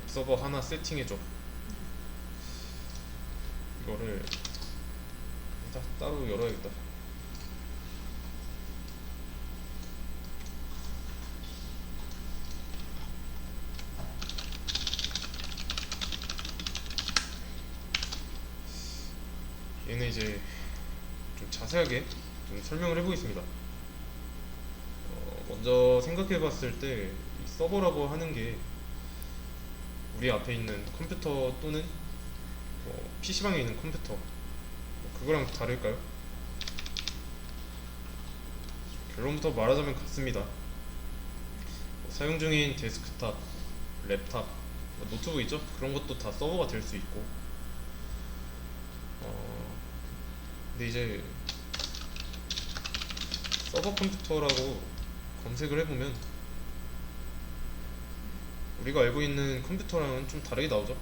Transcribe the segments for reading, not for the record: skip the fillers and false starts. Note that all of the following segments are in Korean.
서버 하나 세팅해줘. 이거를 따로 열어야겠다. 얘는 이제 좀 자세하게 좀 설명을 해보겠습니다. 먼저 생각해봤을 때 이 서버라고 하는 게 우리 앞에 있는 컴퓨터 또는 PC방에 있는 컴퓨터 그거랑 다를까요? 결론부터 말하자면 같습니다. 사용 중인 데스크탑, 랩탑, 노트북 있죠? 그런 것도 다 서버가 될 수 있고 근데 이제 서버 컴퓨터라고 검색을 해보면 우리가 알고 있는 컴퓨터랑은 좀 다르게 나오죠.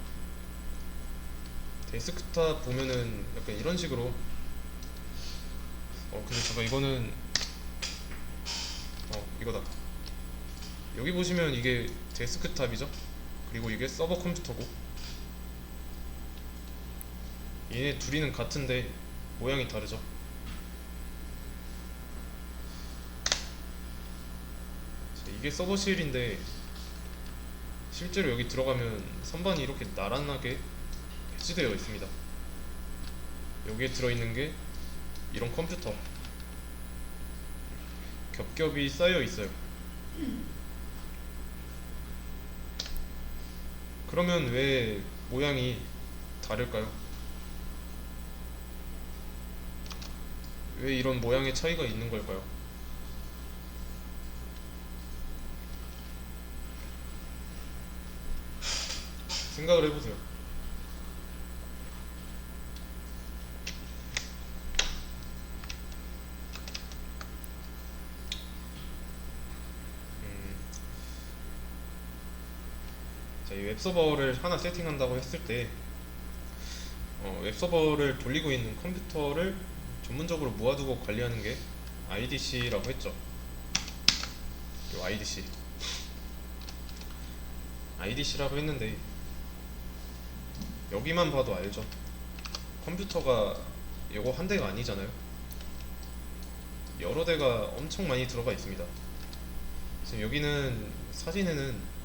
데스크탑 보면은 약간 이런 식으로 근데 잠깐 이거는 이거다. 여기 보시면 이게 데스크탑이죠. 그리고 이게 서버 컴퓨터고 얘네 둘이는 같은데 모양이 다르죠. 이게 서버실인데 실제로 여기 들어가면 선반이 이렇게 나란하게 배치되어 있습니다. 여기에 들어있는 게 이런 컴퓨터 겹겹이 쌓여 있어요. 그러면 왜 모양이 다를까요? 왜 이런 모양의 차이가 있는 걸까요? 생각을 해보세요. 자, 이 웹서버를 하나 세팅한다고 했을 때 웹서버를 돌리고 있는 컴퓨터를 전문적으로 모아두고 관리하는 게 IDC라고 했죠. 요 IDC라고 했는데 여기만 봐도 알죠. 컴퓨터가 이거 한 대가 아니잖아요. 여러 대가 엄청 많이 들어가 있습니다. 지금 여기는 사진에는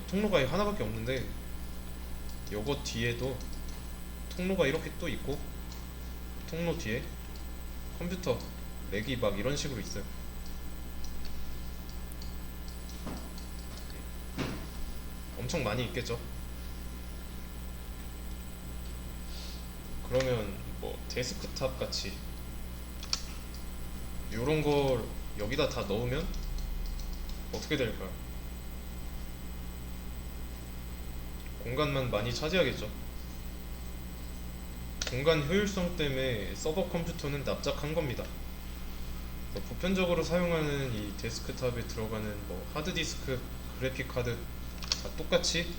통로가 하나밖에 없는데 요거 뒤에도 통로가 이렇게 또 있고 통로 뒤에 컴퓨터 렉이 막 이런 식으로 있어요. 엄청 많이 있겠죠. 그러면 뭐 데스크탑 같이 요런 걸 여기다 다 넣으면 어떻게 될까요? 공간만 많이 차지하겠죠. 공간 효율성 때문에 서버 컴퓨터는 납작한 겁니다. 보편적으로 사용하는 이 데스크탑에 들어가는 뭐 하드디스크, 그래픽 카드 다 똑같이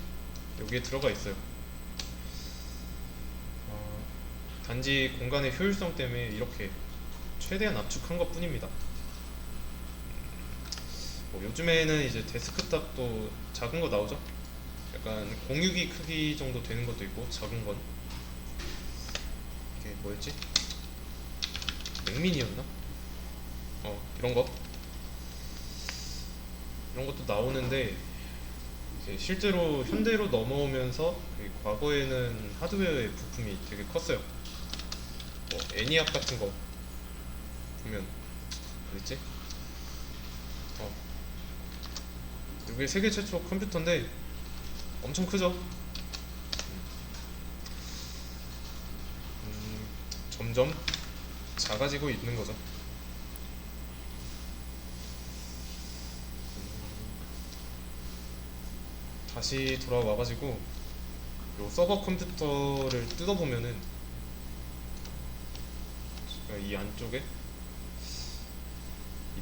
여기에 들어가 있어요. 단지 공간의 효율성 때문에 이렇게 최대한 압축한 것 뿐입니다. 요즘에는 이제 데스크탑도 작은 거 나오죠? 약간 공유기 크기 정도 되는 것도 있고 작은 건 이게 뭐였지? 맥미니였나? 이런 것도 나오는데 이제 실제로 현대로 넘어오면서 과거에는 하드웨어의 부품이 되게 컸어요. 뭐 애니악 같은 거 보면 어딨지? 이게 세계 최초 컴퓨터인데 엄청 크죠? 점점 작아지고 있는 거죠. 다시 돌아와가지고 요 서버 컴퓨터를 뜯어보면은 이 안쪽에 이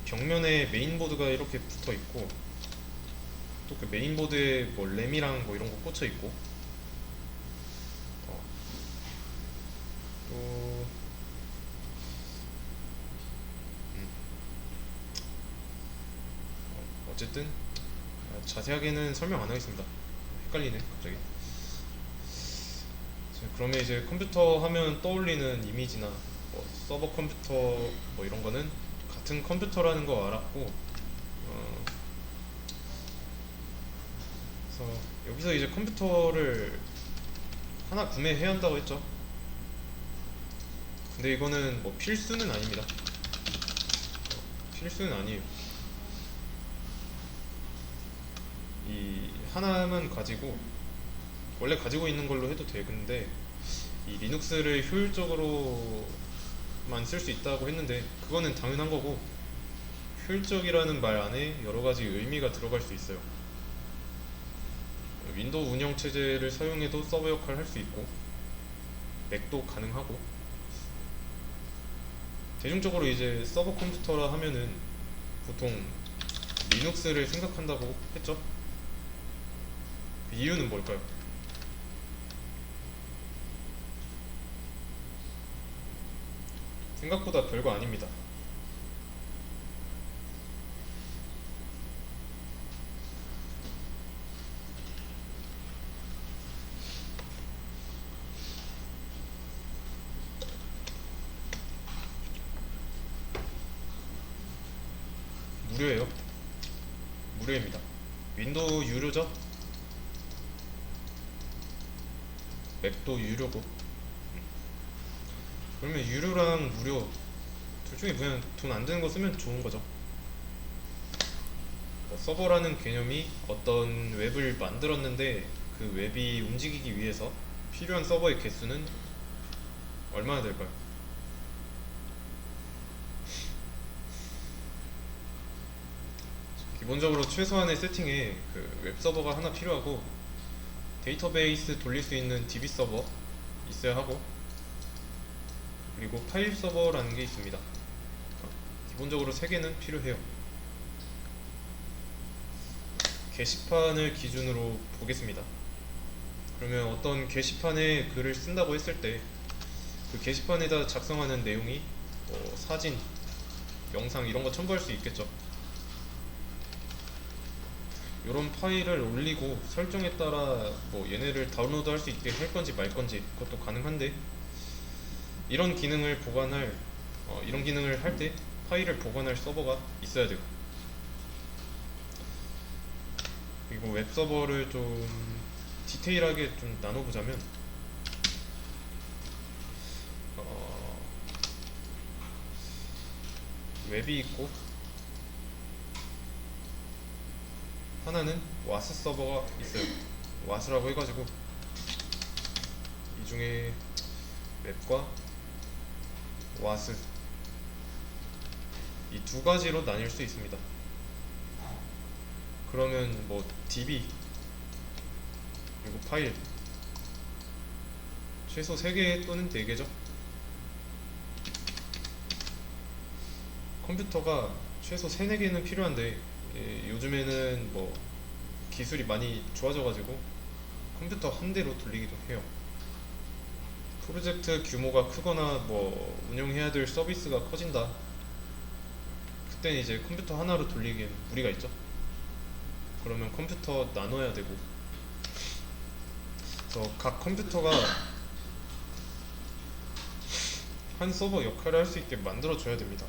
벽면에 메인보드가 이렇게 붙어 있고 또 그 메인보드에 뭐 램이랑 뭐 이런 거 꽂혀 있고 또 어쨌든 자세하게는 설명 안 하겠습니다. 헷갈리네 갑자기. 그러면 이제 컴퓨터 하면 떠올리는 이미지나 뭐 서버 컴퓨터 뭐 이런 거는 같은 컴퓨터라는 거 알았고, 그래서 여기서 이제 컴퓨터를 하나 구매해야 한다고 했죠. 근데 이거는 뭐 필수는 아닙니다. 필수는 아니에요. 이 하나만 가지고 원래 가지고 있는 걸로 해도 되는데, 이 리눅스를 효율적으로만 쓸 수 있다고 했는데 그거는 당연한 거고, 효율적이라는 말 안에 여러 가지 의미가 들어갈 수 있어요. 윈도우 운영 체제를 사용해도 서버 역할을 할 수 있고, 맥도 가능하고, 대중적으로 이제 서버 컴퓨터라 하면은 보통 리눅스를 생각한다고 했죠. 그 이유는 뭘까요? 생각보다 별거 아닙니다. 무료예요. 무료입니다. 윈도우 유료죠? 맥도 유료고. 그러면 유료랑 무료 둘 중에 그냥 돈 안 드는 거 쓰면 좋은 거죠. 서버라는 개념이 어떤 웹을 만들었는데 그 웹이 움직이기 위해서 필요한 서버의 개수는 얼마나 될까요? 기본적으로 최소한의 세팅에 그 웹 서버가 하나 필요하고, 데이터베이스 돌릴 수 있는 DB 서버 있어야 하고, 그리고 파일 서버라는 게 있습니다. 기본적으로 3개는 필요해요. 게시판을 기준으로 보겠습니다. 그러면 어떤 게시판에 글을 쓴다고 했을 때 그 게시판에다 작성하는 내용이 사진, 영상 이런 거 첨부할 수 있겠죠. 이런 파일을 올리고 설정에 따라 뭐 얘네를 다운로드 할 수 있게 할 건지 말 건지 그것도 가능한데, 이런 기능을 보관할 이런 기능을 할 때 파일을 보관할 서버가 있어야 돼요. 그리고 웹 서버를 좀 디테일하게 좀 나눠보자면, 웹이 있고, 하나는 와스 서버가 있어요. 와스라고 해가지고 이 중에 웹과 와스 이 두 가지로 나뉠 수 있습니다. 그러면 뭐 DB 그리고 파일 최소 3개 또는 4개죠. 컴퓨터가 최소 3, 4개는 필요한데, 요즘에는 뭐 기술이 많이 좋아져가지고 컴퓨터 한 대로 돌리기도 해요. 프로젝트 규모가 크거나 뭐 운영해야 될 서비스가 커진다, 그때는 이제 컴퓨터 하나로 돌리기엔 무리가 있죠. 그러면 컴퓨터 나눠야 되고, 그래서 각 컴퓨터가 한 서버 역할을 할 수 있게 만들어줘야 됩니다.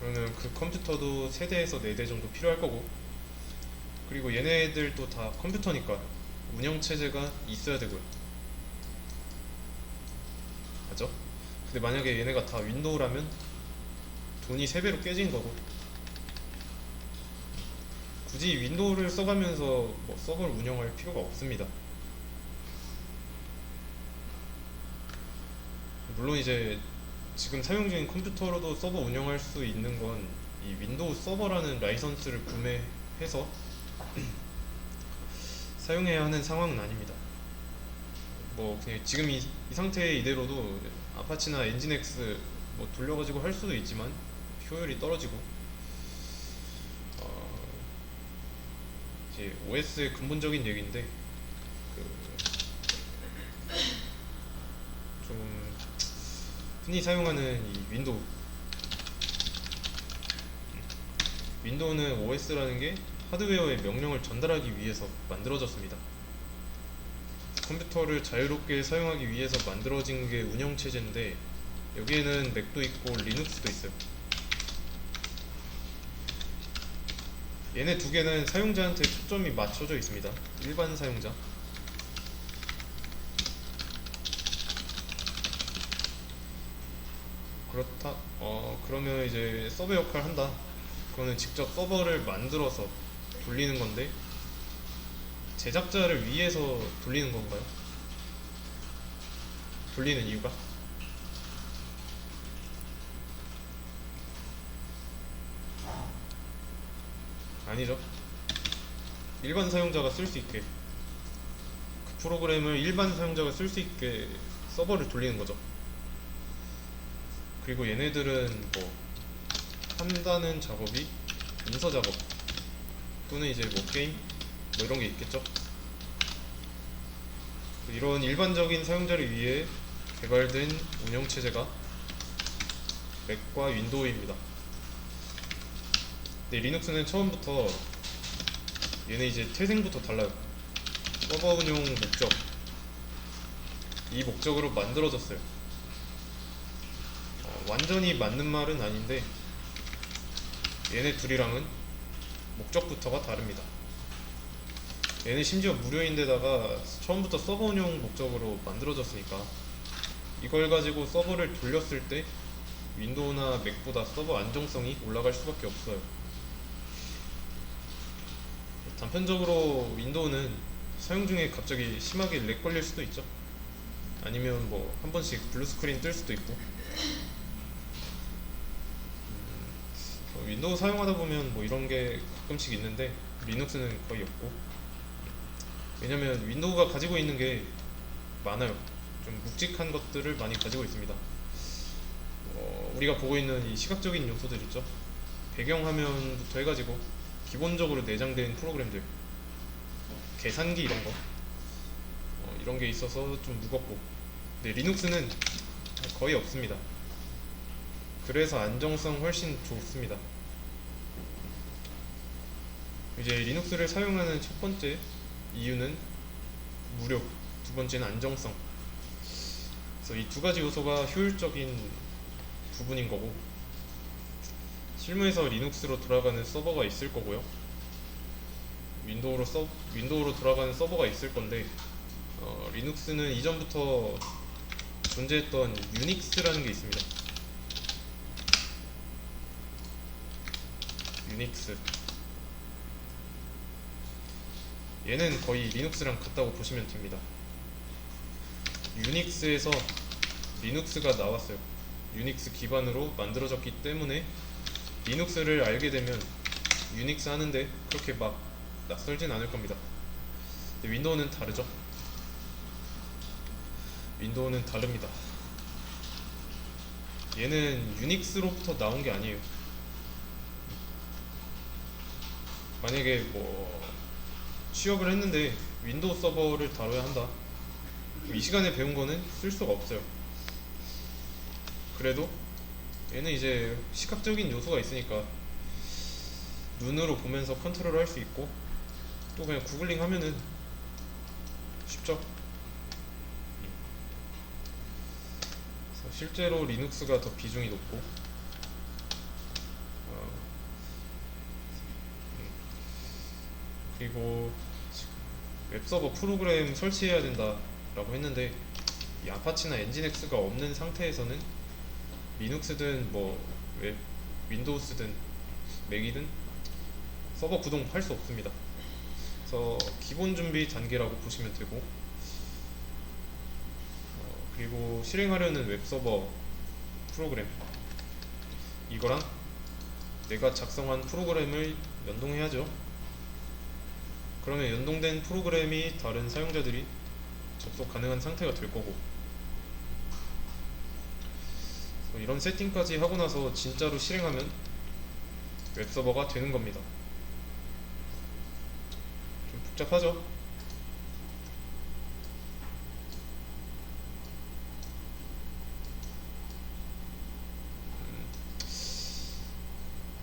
그러면 그 컴퓨터도 3대에서 4대 정도 필요할 거고, 그리고 얘네들도 다 컴퓨터니까 운영체제가 있어야 되고요. 맞죠? 근데 만약에 얘네가 다 윈도우라면 돈이 3배로 깨지는 거고, 굳이 윈도우를 써가면서 뭐 서버를 운영할 필요가 없습니다. 물론 이제 지금 사용 중인 컴퓨터로도 서버 운영할 수 있는 건 이 윈도우 서버라는 라이선스를 구매해서 사용해야 하는 상황은 아닙니다. 뭐 그냥 지금 이 상태 이대로도 아파치나 엔진엑스 뭐 돌려가지고 할 수도 있지만 효율이 떨어지고, 이제 OS의 근본적인 얘기인데, 좀 흔히 사용하는 이 윈도우는 OS라는 게 하드웨어에 명령을 전달하기 위해서 만들어졌습니다. 컴퓨터를 자유롭게 사용하기 위해서 만들어진 게 운영체제인데, 여기에는 맥도 있고 리눅스도 있어요. 얘네 두 개는 사용자한테 초점이 맞춰져 있습니다. 일반 사용자. 그렇다. 그러면 이제 서버 역할 한다. 그거는 직접 서버를 만들어서 돌리는 건데, 제작자를 위해서 돌리는 건가요? 돌리는 이유가? 아니죠. 일반 사용자가 쓸 수 있게, 그 프로그램을 일반 사용자가 쓸 수 있게 서버를 돌리는 거죠. 그리고 얘네들은 뭐 한다는 작업이 문서 작업 또는 이제 뭐 게임 뭐 이런 게 있겠죠. 이런 일반적인 사용자를 위해 개발된 운영체제가 맥과 윈도우입니다. 근데 리눅스는 처음부터 얘네 이제 태생부터 달라요. 서버 운용 목적, 이 목적으로 만들어졌어요. 완전히 맞는 말은 아닌데 얘네 둘이랑은 목적부터가 다릅니다. 얘네 심지어 무료인데다가 처음부터 서버 운용 목적으로 만들어졌으니까 이걸 가지고 서버를 돌렸을 때 윈도우나 맥보다 서버 안정성이 올라갈 수밖에 없어요. 단편적으로 윈도우는 사용 중에 갑자기 심하게 렉 걸릴 수도 있죠. 아니면 뭐 한 번씩 블루 스크린 뜰 수도 있고. 윈도우 사용하다 보면 뭐 이런 게 가끔씩 있는데 리눅스는 거의 없고. 왜냐면 윈도우가 가지고 있는 게 많아요. 좀 묵직한 것들을 많이 가지고 있습니다. 우리가 보고 있는 이 시각적인 요소들 있죠. 배경화면부터 해가지고 기본적으로 내장된 프로그램들, 계산기 이런 거, 이런 게 있어서 좀 무겁고. 근데 리눅스는 거의 없습니다. 그래서 안정성 훨씬 좋습니다. 이제 리눅스를 사용하는 첫 번째 이유는 무료, 두 번째는 안정성. 그래서 이 두 가지 요소가 효율적인 부분인 거고, 실무에서 리눅스로 돌아가는 서버가 있을 거고요. 윈도우로 돌아가는 서버가 있을 건데, 리눅스는 이전부터 존재했던 유닉스라는 게 있습니다. 유닉스. 얘는 거의 리눅스랑 같다고 보시면 됩니다. 유닉스에서 리눅스가 나왔어요. 유닉스 기반으로 만들어졌기 때문에 리눅스를 알게 되면 유닉스 하는데 그렇게 막 낯설진 않을 겁니다. 근데 윈도우는 다르죠. 윈도우는 다릅니다. 얘는 유닉스로부터 나온 게 아니에요. 만약에 뭐 취업을 했는데 윈도우 서버를 다뤄야 한다, 이 시간에 배운 거는 쓸 수가 없어요. 그래도 얘는 이제 시각적인 요소가 있으니까 눈으로 보면서 컨트롤 할 수 있고, 또 그냥 구글링 하면은 쉽죠. 그래서 실제로 리눅스가 더 비중이 높고, 그리고 웹서버 프로그램 설치해야 된다라고 했는데, 이 아파치나 엔진엑스가 없는 상태에서는 리눅스든 뭐 윈도우스든 맥이든 서버 구동할 수 없습니다. 그래서 기본 준비 단계라고 보시면 되고, 그리고 실행하려는 웹서버 프로그램, 이거랑 내가 작성한 프로그램을 연동해야죠. 그러면 연동된 프로그램이 다른 사용자들이 접속 가능한 상태가 될 거고, 이런 세팅까지 하고 나서 진짜로 실행하면 웹서버가 되는 겁니다. 좀 복잡하죠?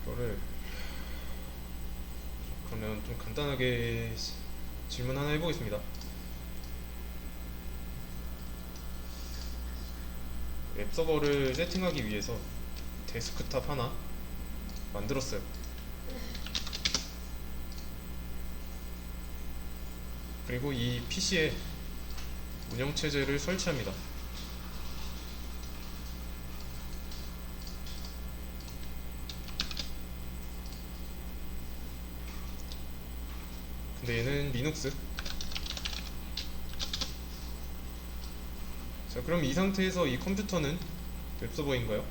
이거를 그러면 간단하게 질문 하나 해보겠습니다. 웹서버를 세팅하기 위해서 데스크탑 하나 만들었어요. 그리고 이 PC에 운영체제를 설치합니다. 근데 얘는 리눅스. 자, 그럼 이 상태에서 이 컴퓨터는 웹서버인가요?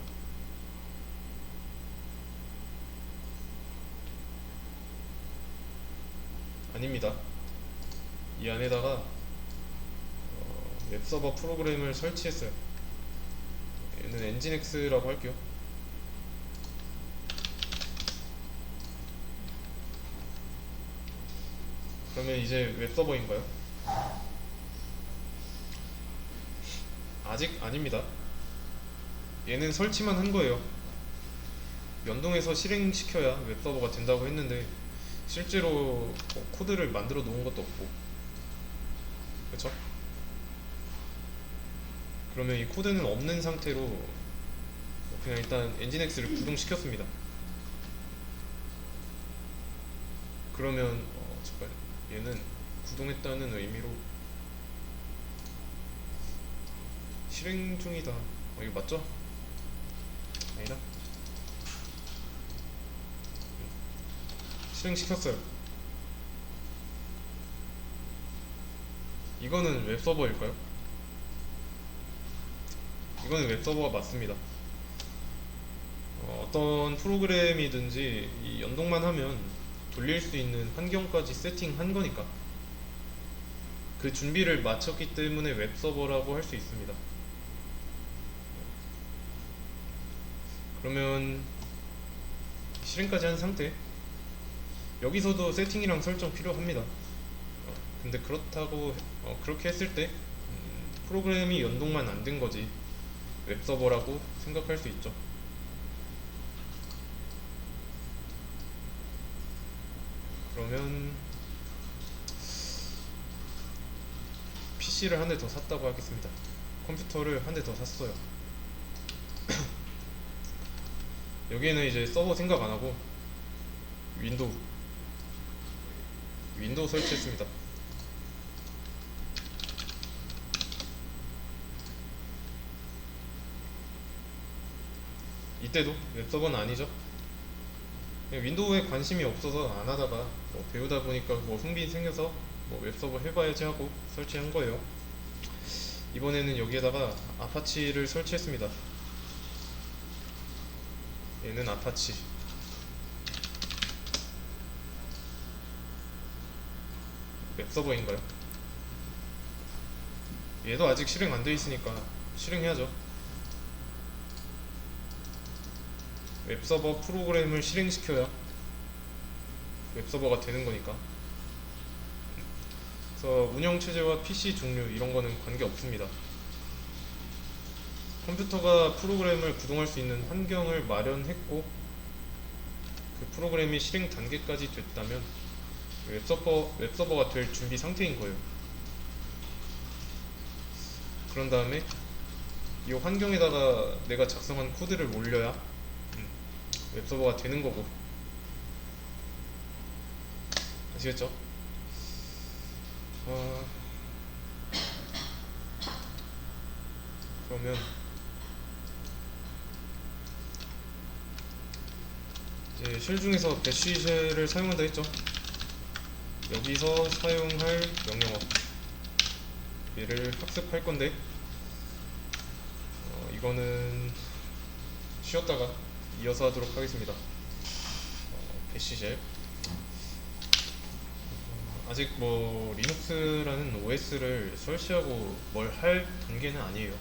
아닙니다. 이 안에다가 웹서버 프로그램을 설치했어요. 얘는 엔진엑스라고 할게요. 그러면 이제 웹서버인가요? 아직 아닙니다. 얘는 설치만 한 거예요. 연동해서 실행시켜야 웹서버가 된다고 했는데 실제로 코드를 만들어 놓은 것도 없고, 그쵸? 그러면 이 코드는 없는 상태로 그냥 일단 엔진엑스를 구동시켰습니다. 그러면 잠깐, 얘는 구동했다는 의미로 실행 중이다. 이거 맞죠? 아니다. 실행시켰어요. 이거는 웹서버일까요? 이거는 웹서버가 맞습니다. 어떤 프로그램이든지 이 연동만 하면 돌릴 수 있는 환경까지 세팅한 거니까 그 준비를 마쳤기 때문에 웹서버라고 할 수 있습니다. 그러면 실행까지 한 상태, 여기서도 세팅이랑 설정 필요합니다. 근데 그렇다고 그렇게 했을 때 프로그램이 연동만 안 된 거지 웹서버라고 생각할 수 있죠. 그러면 PC를 한 대 더 샀다고 하겠습니다. 컴퓨터를 한 대 더 샀어요. 여기에는 이제 서버 생각 안 하고 윈도우 설치했습니다. 이때도 웹서버는 아니죠. 윈도우에 관심이 없어서 안 하다가 배우다 보니까 흥미 생겨서 웹서버 해봐야지 하고 설치한 거예요. 이번에는 여기에다가 아파치를 설치했습니다. 얘는 아파치. 웹서버인가요? 얘도 아직 실행 안 돼 있으니까 실행해야죠. 웹서버 프로그램을 실행시켜야 웹서버가 되는 거니까. 그래서 운영체제와 PC 종류 이런 거는 관계 없습니다. 컴퓨터가 프로그램을 구동할 수 있는 환경을 마련했고 그 프로그램이 실행 단계까지 됐다면 웹서버가 될 준비 상태인 거예요. 그런 다음에 이 환경에다가 내가 작성한 코드를 올려야 웹서버가 되는 거고. 아시겠죠? 그러면 이제 쉘 중에서 배쉬 쉘을 사용한다 했죠? 여기서 사용할 명령어 얘를 학습할 건데 이거는 쉬었다가 이어서 하도록 하겠습니다. 배쉬 쉘 아직 리눅스라는 OS를 설치하고 뭘 할 단계는 아니에요.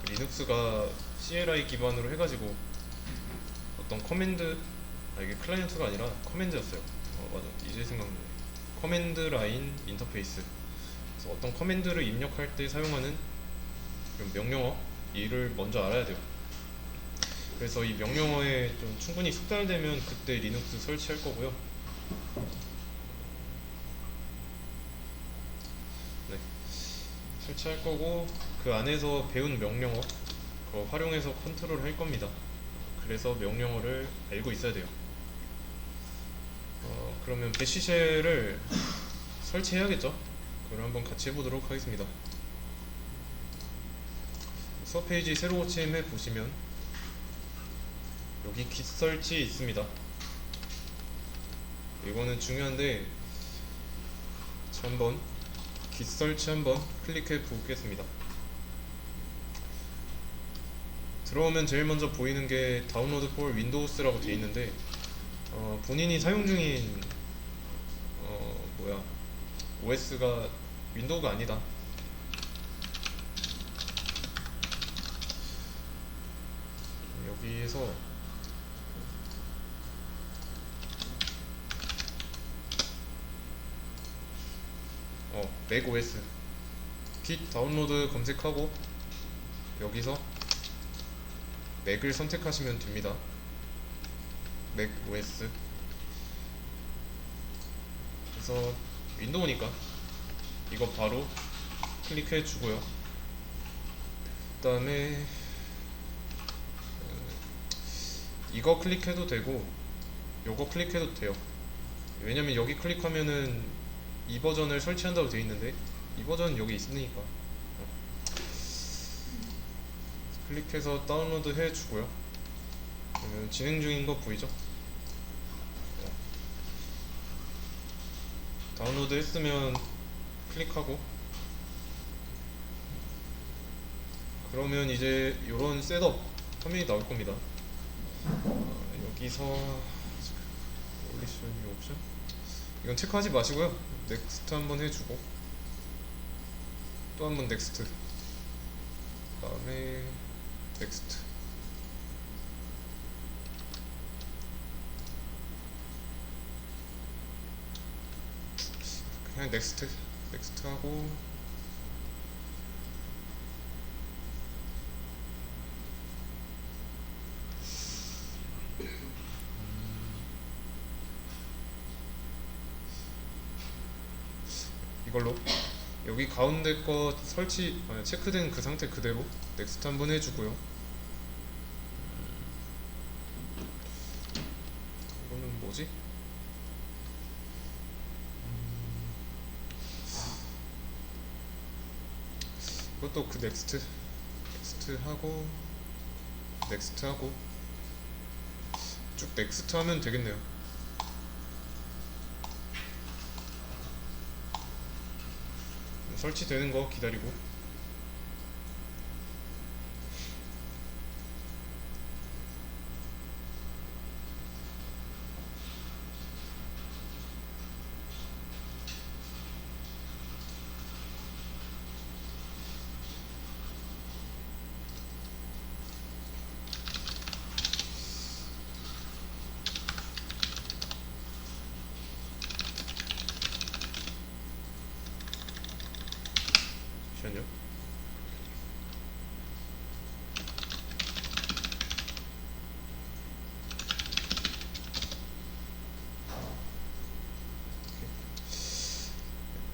그 리눅스가 CLI 기반으로 해가지고 어떤 커맨드, 이게 클라이언트가 아니라 커맨드였어요. 맞아, 이제 생각나네. 커맨드 라인 인터페이스. 그래서 어떤 커맨드를 입력할 때 사용하는 그런 명령어, 이를 먼저 알아야 돼요. 그래서 이 명령어에 좀 충분히 숙달되면 그때 리눅스 설치할 거고요. 네, 설치할 거고 그 안에서 배운 명령어 그거 활용해서 컨트롤 할 겁니다. 그래서 명령어를 알고 있어야 돼요. 그러면 배시쉘을 설치해야겠죠? 그걸 한번 같이 해보도록 하겠습니다. 수업 페이지 새로 고침해 보시면 여기 git 설치 있습니다. 이거는 중요한데 한번 git 설치 한번 클릭해 보겠습니다. 들어오면 제일 먼저 보이는 게 다운로드 for windows라고 되어 있는데 본인이 사용 중인 OS가 윈도우가 아니다. 여기에서 맥OS git 다운로드 검색하고 여기서 맥을 선택하시면 됩니다. 맥OS. 그래서 윈도우니까 이거 바로 클릭해 주고요. 그 다음에 이거 클릭해도 되고 요거 클릭해도 돼요. 왜냐면 여기 클릭하면은 이 버전을 설치한다고 되어 있는데 이 버전은 여기 있으니까 클릭해서 다운로드 해 주고요. 그러면 진행 중인 거 보이죠? 다운로드 했으면 클릭하고 그러면 이제 이런 셋업 화면이 나올 겁니다. 여기서 올리션 이 옵션 이건 체크하지 마시고요. 넥스트 한번 해주고 또 한번 넥스트 그 다음에 넥스트 그냥 넥스트 하고 이걸로 여기 가운데 거 설치 체크된 그 상태 그대로 넥스트 한번 해주고요. 이거는 뭐지? 이것도 그 넥스트 하고 넥스트 하고 쭉 넥스트 하면 되겠네요. 설치되는 거 기다리고 잠시만요.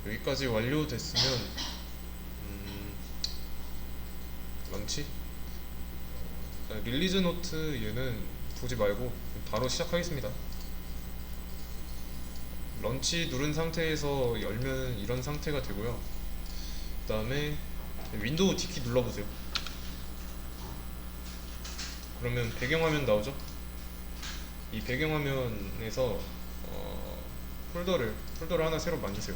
여기까지 완료됐으면 런치 릴리즈 노트 얘는 보지 말고 바로 시작하겠습니다. 런치 누른 상태에서 열면 이런 상태가 되고요. 그 다음에 윈도우 D키 눌러보세요. 그러면 배경화면 나오죠? 이 배경화면에서 폴더를 하나 새로 만드세요.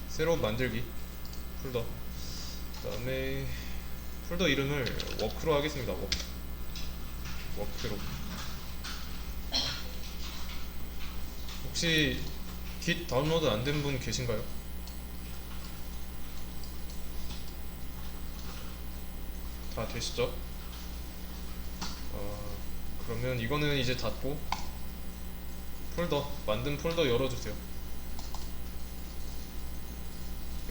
새로 만들기 폴더. 그 다음에 폴더 이름을 워크로 하겠습니다. 워크로. 혹시 git 다운로드 안 된 분 계신가요? 다 되시죠? 그러면 이거는 이제 닫고 만든 폴더 열어주세요.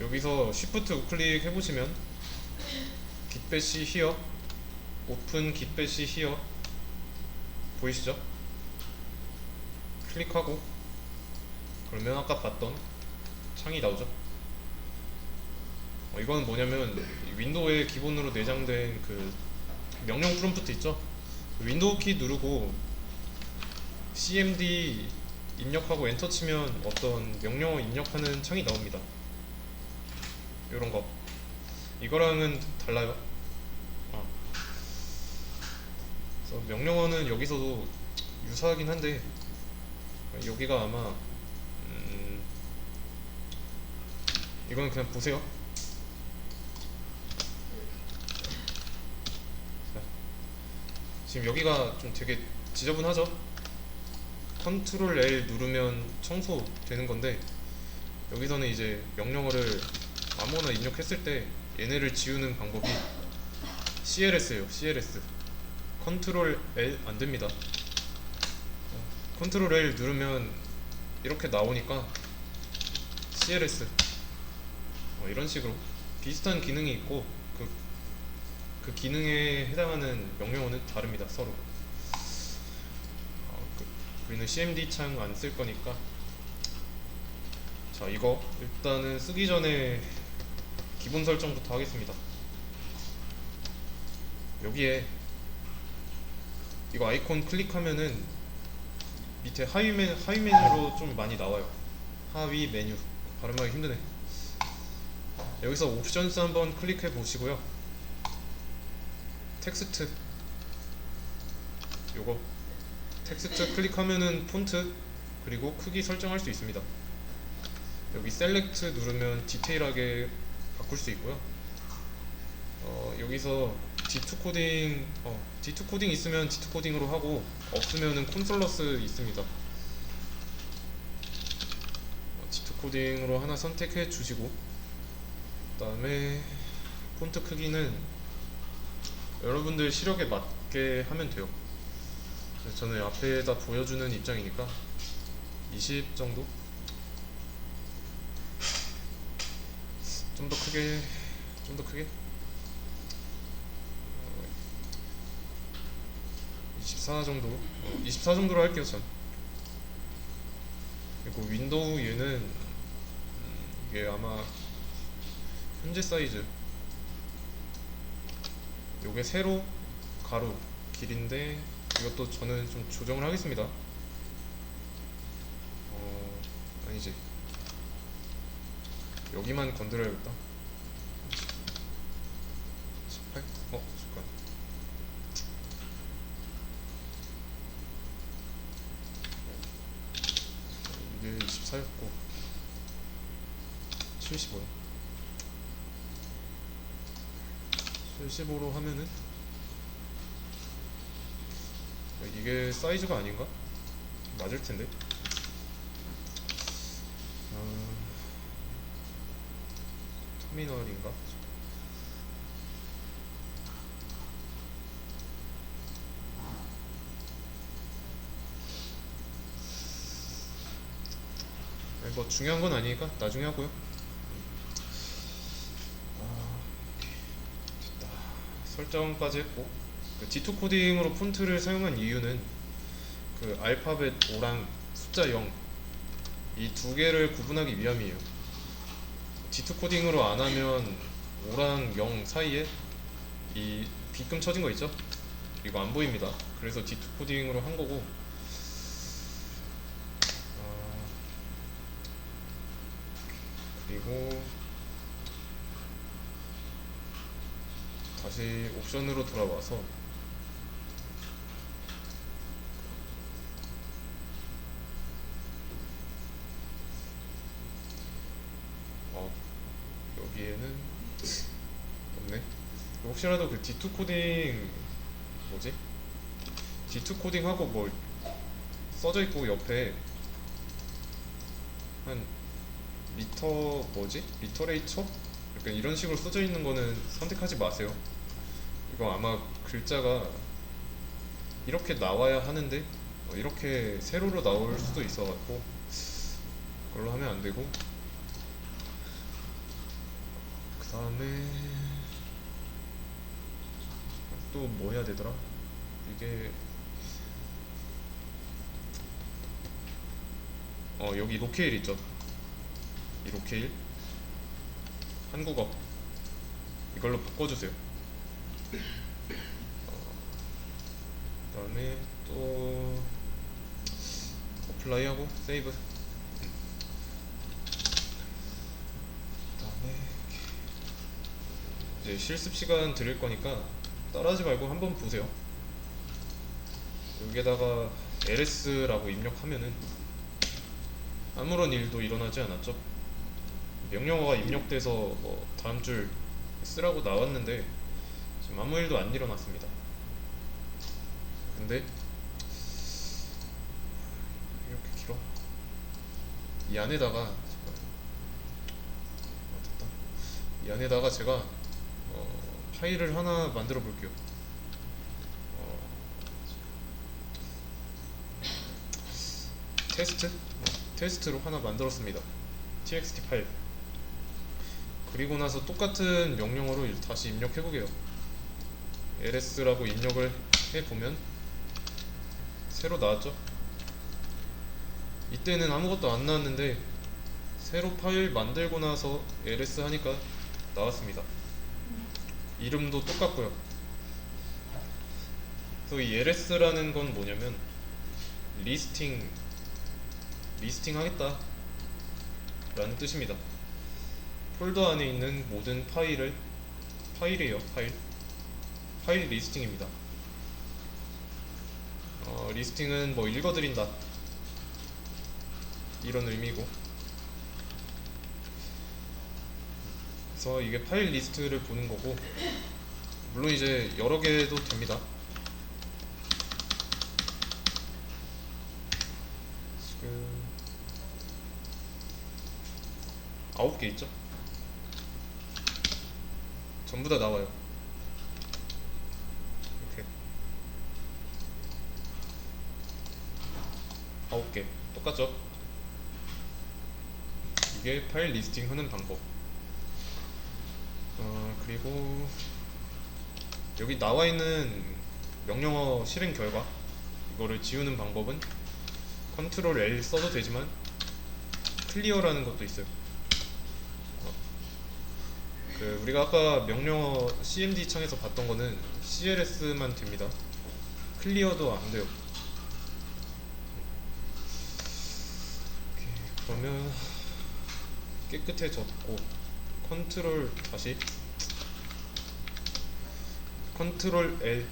여기서 Shift 우클릭 해보시면 git bash here, open git bash here 보이시죠? 클릭하고 그러면 아까 봤던 창이 나오죠? 이거는 뭐냐면 윈도우에 기본으로 내장된 그 명령 프롬프트 있죠? 윈도우 키 누르고 cmd 입력하고 엔터 치면 어떤 명령어 입력하는 창이 나옵니다. 요런 거. 이거랑은 달라요. 아, 그래서 명령어는 여기서도 유사하긴 한데 여기가 아마 이거는 그냥 보세요. 자, 지금 여기가 좀 되게 지저분하죠? 컨트롤 L 누르면 청소되는 건데 여기서는 이제 명령어를 아무거나 입력했을 때 얘네를 지우는 방법이 CLS예요. CLS. 컨트롤 L 안 됩니다. 컨트롤 L 누르면 이렇게 나오니까 CLS. 이런 식으로 비슷한 기능이 있고 그 기능에 해당하는 명령어는 다릅니다. 서로. 우리는 cmd 창 안 쓸 거니까. 자, 이거 일단은 쓰기 전에 기본 설정부터 하겠습니다. 여기에 이거 아이콘 클릭하면은 밑에 하위 메뉴로 좀 많이 나와요. 하위 메뉴. 발음하기 힘드네. 여기서 옵션스 한번 클릭해 보시고요. 텍스트. 요거 텍스트 클릭하면은 폰트 그리고 크기 설정할 수 있습니다. 여기 셀렉트 누르면 디테일하게 바꿀 수 있고요. 여기서 D2 코딩 D2 코딩 있으면 D2 코딩으로 하고 없으면은 콘솔러스 있습니다. D2 코딩으로 하나 선택해 주시고 그 다음에 폰트 크기는 여러분들 시력에 맞게 하면 돼요. 저는 앞에다 보여주는 입장이니까 20 정도? 좀 더 크게 24 정도? 24 정도로 할게요. 전 그리고 윈도우 얘는 이게 아마 현재 사이즈 요게 세로 가로 길인데 이것도 저는 좀 조정을 하겠습니다. 아니지, 여기만 건드려야겠다. 18? 잠깐. 이게 24였고 75야. 75로 하면은 이게 사이즈가 아닌가? 맞을 텐데. 터미널인가? 뭐 중요한 건 아니니까 나중에 하고요. 됐다. 설정까지 했고 그 D2 코딩으로 폰트를 사용한 이유는 그 알파벳 O랑 숫자 0 이 두 개를 구분하기 위함이에요. D2 코딩으로 안 하면 O랑 0 사이에 이 빗금 쳐진 거 있죠? 이거 안 보입니다. 그래서 D2 코딩으로 한 거고. 그리고 다시 옵션으로 돌아와서 여기에는 없네. 혹시라도 그 D2 코딩 뭐지? D2 코딩하고 뭐 써져 있고 옆에 한 리터레이처? 약간 이런 식으로 써져 있는 거는 선택하지 마세요. 이거 아마 글자가 이렇게 나와야 하는데 이렇게 세로로 나올 수도 있어갖고 그걸로 하면 안 되고. 그 다음에 또 뭐 해야 되더라? 이게 여기 로케일 있죠? 이 로케일 한국어 이걸로 바꿔주세요. 그다음에 또 어플라이하고 세이브. 그다음에 이제 실습 시간 드릴 거니까 따라하지 말고 한번 보세요. 여기에다가 ls라고 입력하면은 아무런 일도 일어나지 않았죠. 명령어가 입력돼서 뭐 다음 줄 쓰라고 나왔는데 지금 아무 일도 안 일어났습니다. 근데 이렇게 길어. 이 안에다가 됐다. 이 안에다가 제가 파일을 하나 만들어 볼게요. 테스트로 하나 만들었습니다. txt 파일. 그리고 나서 똑같은 명령어로 다시 입력해 보게요. ls라고 입력을 해보면 새로 나왔죠. 이때는 아무것도 안 나왔는데 새로 파일 만들고 나서 ls 하니까 나왔습니다. 이름도 똑같고요. 그래서 이 ls라는 건 뭐냐면 리스팅 하겠다 라는 뜻입니다. 폴더 안에 있는 모든 파일이에요. 파일 리스팅입니다. 리스팅은 뭐 읽어드린다 이런 의미고, 그래서 이게 파일 리스트를 보는 거고, 물론 이제 여러 개도 됩니다. 지금 9개 있죠? 전부 다 나와요. 이렇게 9개 똑같죠? 이게 파일 리스팅 하는 방법. 그리고 여기 나와 있는 명령어 실행 결과, 이거를 지우는 방법은 컨트롤 L 써도 되지만 클리어라는 것도 있어요. 우리가 아까 명령어 cmd 창에서 봤던 거는 cls만 됩니다. 클리어도 안 돼요. 그러면 깨끗해졌고, 컨트롤 L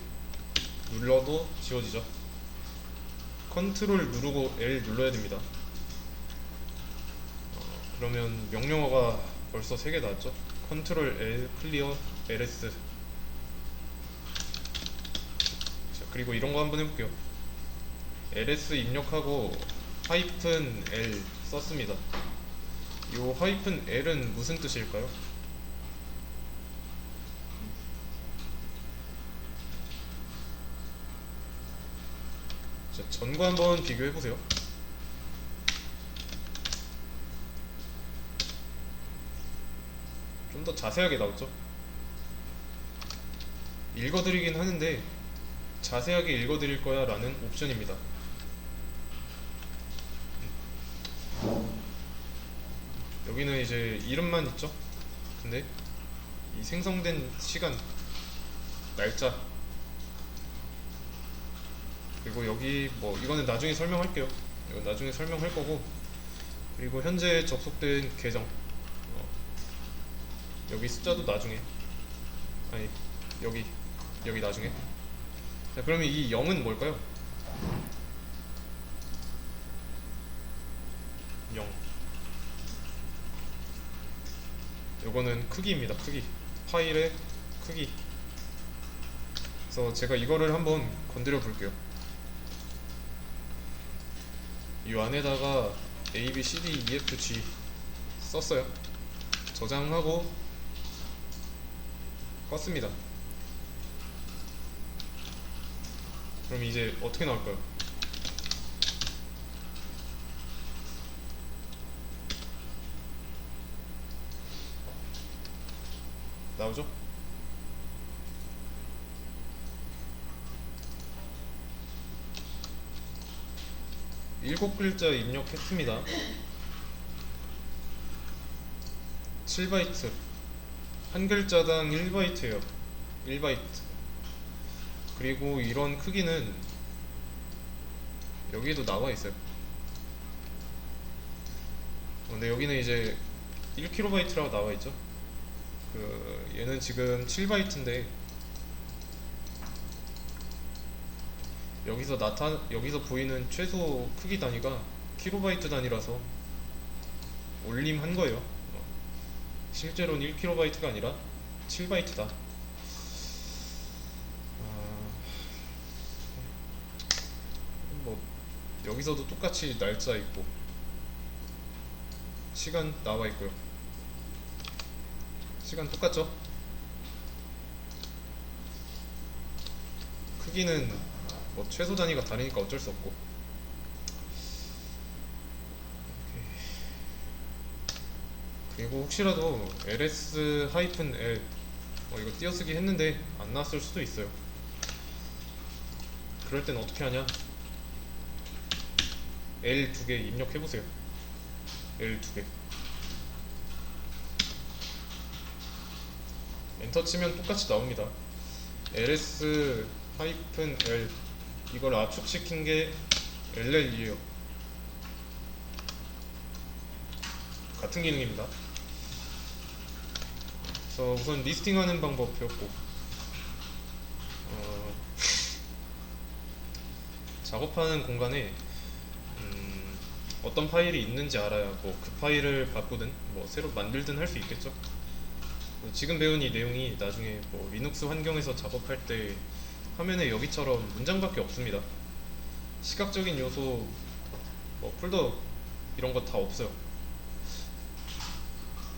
눌러도 지워지죠. 컨트롤 누르고 L 눌러야 됩니다. 그러면 명령어가 벌써 3개 나왔죠. 컨트롤 L 클리어 ls. 자, 그리고 이런 거 한번 해볼게요. ls 입력하고 하이픈 L 썼습니다. 이 하이픈 L은 무슨 뜻일까요? 자, 전과 한번 비교해보세요. 좀 더 자세하게 나오죠? 읽어드리긴 하는데 자세하게 읽어드릴 거야 라는 옵션입니다. 여기는 이제 이름만 있죠? 근데 이 생성된 시간, 날짜, 그리고 여기 뭐 이거는 나중에 설명할게요. 이건 나중에 설명할 거고, 그리고 현재 접속된 계정, 여기 숫자도 나중에, 아니 여기 나중에. 자, 그러면 이 0은 뭘까요? 0. 요거는 크기입니다. 크기. 파일의 크기. 그래서 제가 이거를 한번 건드려 볼게요. 이 안에다가 A, B, C, D, E, F, G 썼어요. 저장하고 껐습니다. 그럼 이제 어떻게 나올까요? 나오죠? 일곱 글자 입력했습니다. 7바이트 한 글자당 1바이트예요. 1바이트. 그리고 이런 크기는 여기에도 나와 있어요. 근데 여기는 이제 1kb라고 나와 있죠. 얘는 지금 7바이트인데 여기서 보이는 최소 크기 단위가 킬로바이트 단위라서 올림한 거예요. 실제로는 1kb가 아니라 7바이트다. 뭐 여기서도 똑같이 날짜 있고 시간 나와 있고요. 시간 똑같죠? 크기는 뭐 최소 단위가 다르니까 어쩔 수 없고. 그리고 혹시라도 ls-l 이거 띄어쓰기 했는데 안 나왔을 수도 있어요. 그럴 땐 어떻게 하냐, L 2개 입력해보세요. L 2개 엔터 치면 똑같이 나옵니다. ls-l 이걸 압축시킨 게 ll이에요. 같은 기능입니다. 그래서 우선 리스팅하는 방법 배웠고, 작업하는 공간에 어떤 파일이 있는지 알아야 뭐 그 파일을 바꾸든 뭐 새로 만들든 할 수 있겠죠. 지금 배운 이 내용이 나중에 뭐 리눅스 환경에서 작업할 때 화면에 여기처럼 문장밖에 없습니다. 시각적인 요소, 뭐 폴더 이런 거 다 없어요.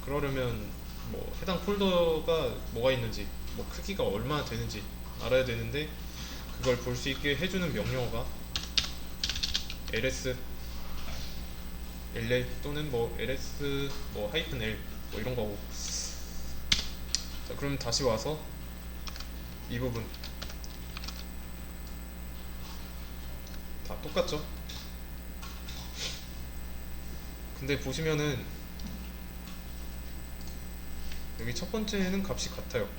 그러려면 뭐 해당 폴더가 뭐가 있는지, 뭐 크기가 얼마나 되는지 알아야 되는데, 그걸 볼 수 있게 해주는 명령어가 ls ll 또는 뭐 ls 뭐 -l 뭐 이런 거고. 자, 그럼 다시 와서 이 부분 다 똑같죠? 근데 보시면은 여기 첫 번째는 값이 같아요.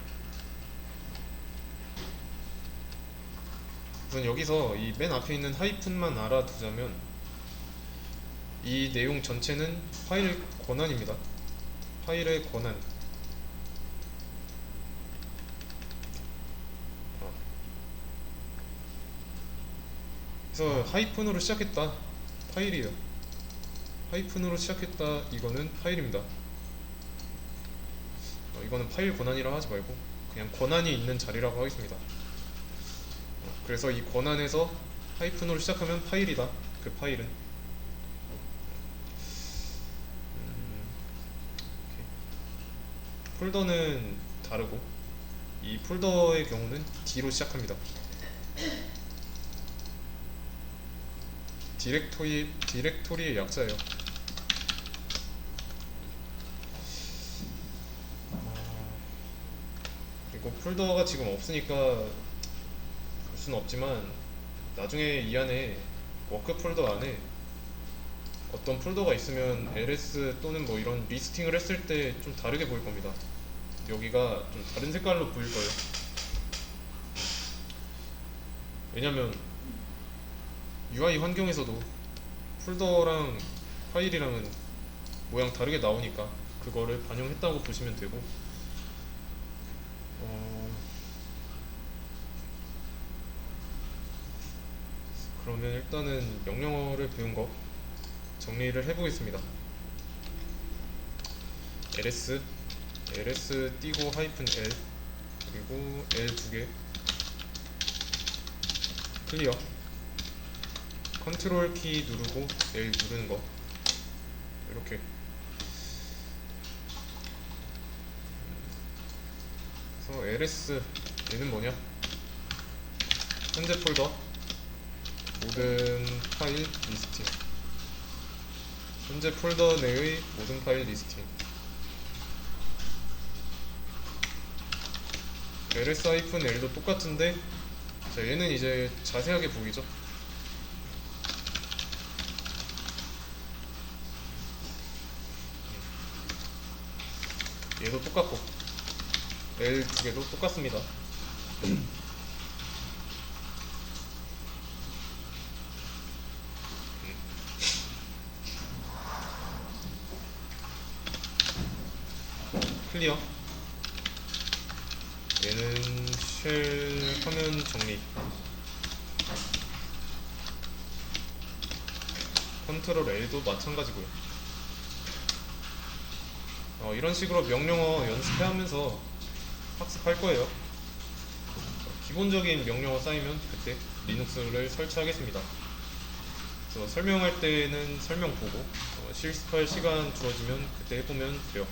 우선 여기서 이 맨 앞에 있는 하이픈만 알아두자면 이 내용 전체는 파일 권한입니다. 파일의 권한. 그래서 하이픈으로 시작했다, 파일이에요. 하이픈으로 시작했다, 이거는 파일입니다. 이거는 파일 권한이라고 하지 말고 그냥 권한이 있는 자리라고 하겠습니다. 그래서 이 권한에서 하이픈으로 시작하면 파일이다, 그 파일은. 폴더는 다르고, 이 폴더의 경우는 D로 시작합니다. 디렉토리의 약자예요. 그리고 폴더가 지금 없으니까 볼 수는 없지만 나중에 이 안에 워크 폴더 안에 어떤 폴더가 있으면 ls 또는 뭐 이런 리스팅을 했을 때 좀 다르게 보일 겁니다. 여기가 좀 다른 색깔로 보일 거예요. 왜냐면 UI 환경에서도 폴더랑 파일이랑은 모양 다르게 나오니까 그거를 반영했다고 보시면 되고, 그러면 일단은 명령어를 배운 거 정리를 해보겠습니다. ls 띄고 -l 그리고 l 2개 클리어, 컨트롤 키 누르고 L 누르는 거 이렇게. 그래서 ls 얘는 뭐냐, 현재 폴더 모든 파일 리스팅, 현재 폴더 내의 모든 파일 리스팅. ls-l도 똑같은데, 자, 얘는 이제 자세하게 보이죠. 얘도 똑같고, L 두 개도 똑같습니다. 클리어. 얘는 쉘 화면 정리. 컨트롤 L도 마찬가지고요. 이런 식으로 명령어 연습해하면서 학습할 거예요. 기본적인 명령어 쌓이면 그때 리눅스를 설치하겠습니다. 그래서 설명할 때는 설명 보고 실습할 시간 주어지면 그때 해보면 돼요.